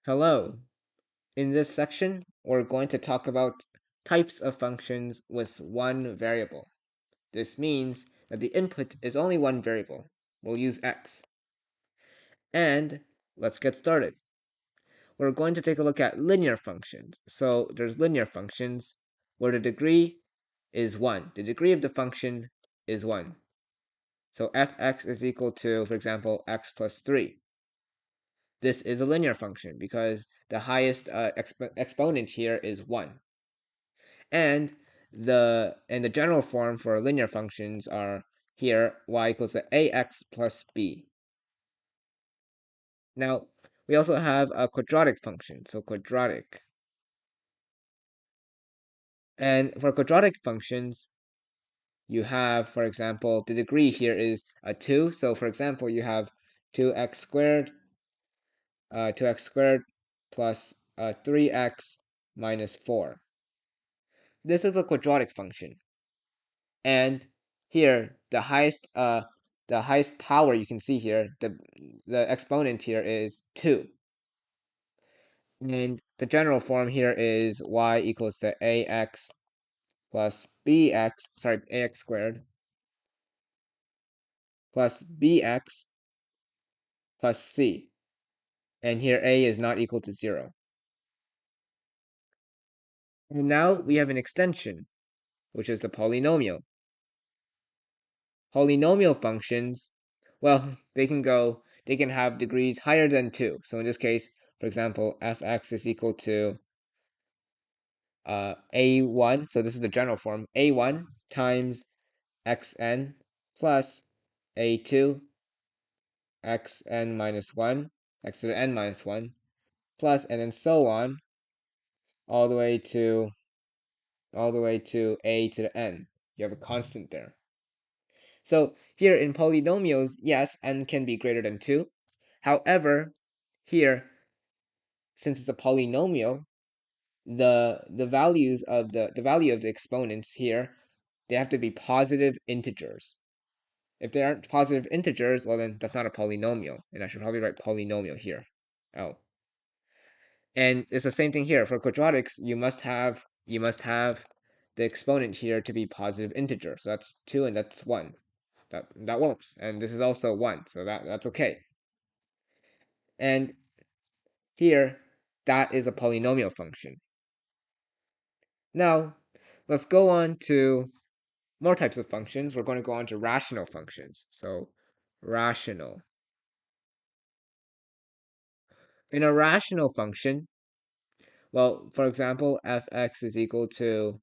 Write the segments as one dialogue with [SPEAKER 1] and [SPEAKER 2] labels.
[SPEAKER 1] Hello. In this section, we're going to talk about types of functions with one variable. This means that the input is only one variable. We'll use x. And let's get started. We're going to take a look at linear functions. So there's linear functions where the degree is 1. The degree of the function is 1. So fx is equal to, for example, x plus 3. This is a linear function because the highest exponent here is 1. And the general form for linear functions are here y equals to ax plus b. Now, we also have a quadratic function, so quadratic. And for quadratic functions, you have, for example, the degree here is a 2. So, for example, you have 2x squared plus 3x minus 4. This is a quadratic function. And here, the highest power you can see here, the exponent here is 2. And the general form here is y equals to ax plus ax squared plus bx plus c. And here a is not equal to 0. And now we have an extension, which is the polynomial. Polynomial functions, well, they can have degrees higher than 2. So in this case, for example, fx is equal to a1, so this is the general form, a1 times xn plus a2 xn minus 1, x to the n minus 1, plus, and then so on, all the way to a to the n. You have a constant there. So here in polynomials, yes, n can be greater than 2. However, here, since it's a polynomial, the values of the value of the exponents here, they have to be positive integers. If they aren't positive integers, well then that's not a polynomial, and I should probably write polynomial here. Oh. And it's the same thing here. For quadratics, you must have the exponent here to be positive integer. So that's 2 and that's 1. That works. And this is also 1, so that's okay. And here, that is a polynomial function. Now, let's go on to more types of functions. We're going to go on to rational functions. So, rational. In a rational function, well, for example, fx is equal to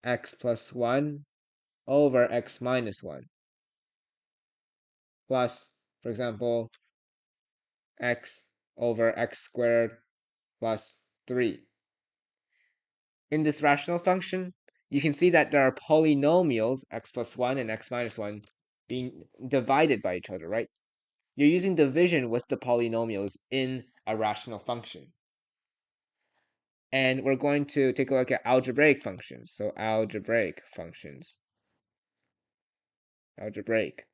[SPEAKER 1] x plus 1 over x minus 1 plus, for example, x over x squared plus 3. In this rational function, you can see that there are polynomials, x plus 1 and x minus 1, being divided by each other, right? You're using division with the polynomials in a rational function. And we're going to take a look at algebraic functions. So algebraic functions. Algebraic.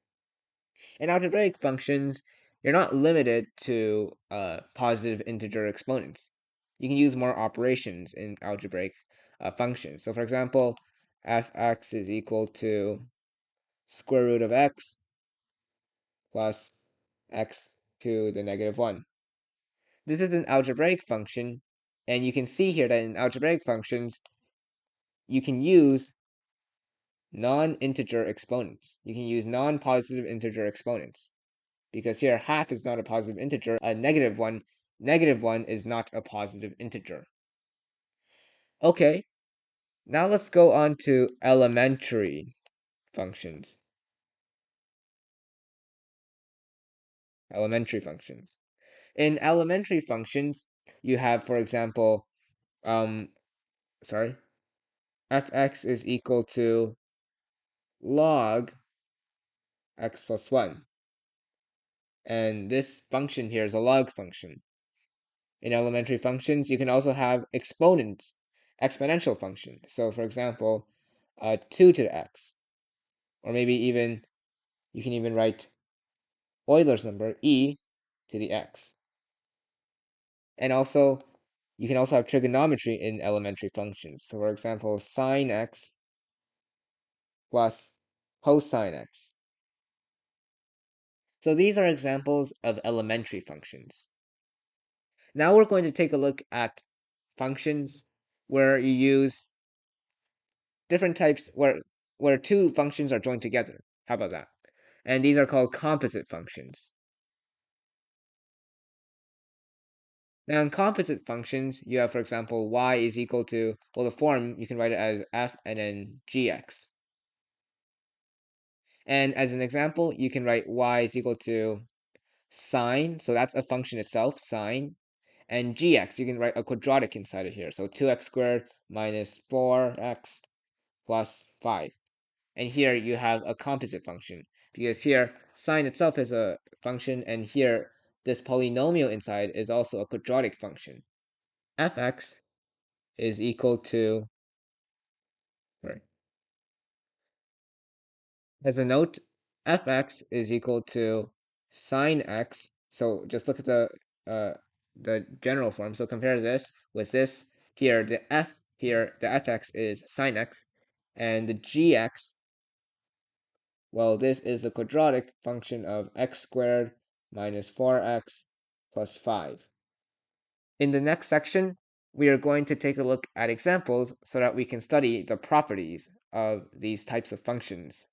[SPEAKER 1] In algebraic functions, you're not limited to positive integer exponents. You can use more operations in algebraic functions. So for example, fx is equal to square root of x plus x to the negative 1. This is an algebraic function, and you can see here that in algebraic functions, you can use non-integer exponents. You can use non-positive integer exponents. Because here half is not a positive integer, a negative 1 is not a positive integer. Okay, now let's go on to elementary functions. Elementary functions. In elementary functions, you have, for example, fx is equal to log x plus 1. And this function here is a log function. In elementary functions, you can also have exponents, exponential function. So for example, 2 to the x. Or maybe even, you can even write Euler's number, e to the x. And also, you can also have trigonometry in elementary functions. So for example, sine x plus cosine x. So these are examples of elementary functions. Now we're going to take a look at functions where you use different types where two functions are joined together. How about that? And these are called composite functions. Now in composite functions, you have, for example, y is equal to, well, the form, you can write it as f and then gx. And as an example, you can write y is equal to sine, so that's a function itself, sine, and gx, you can write a quadratic inside of here. So 2x squared minus 4x plus 5. And here you have a composite function, because here sine itself is a function, and here this polynomial inside is also a quadratic function. Fx is equal to, sorry, as a note, fx is equal to sine x. So just look at the general form. So compare this with this. Here, the fx is sine x, and the gx, well, this is the quadratic function of x squared minus 4x plus 5. In the next section, we are going to take a look at examples so that we can study the properties of these types of functions.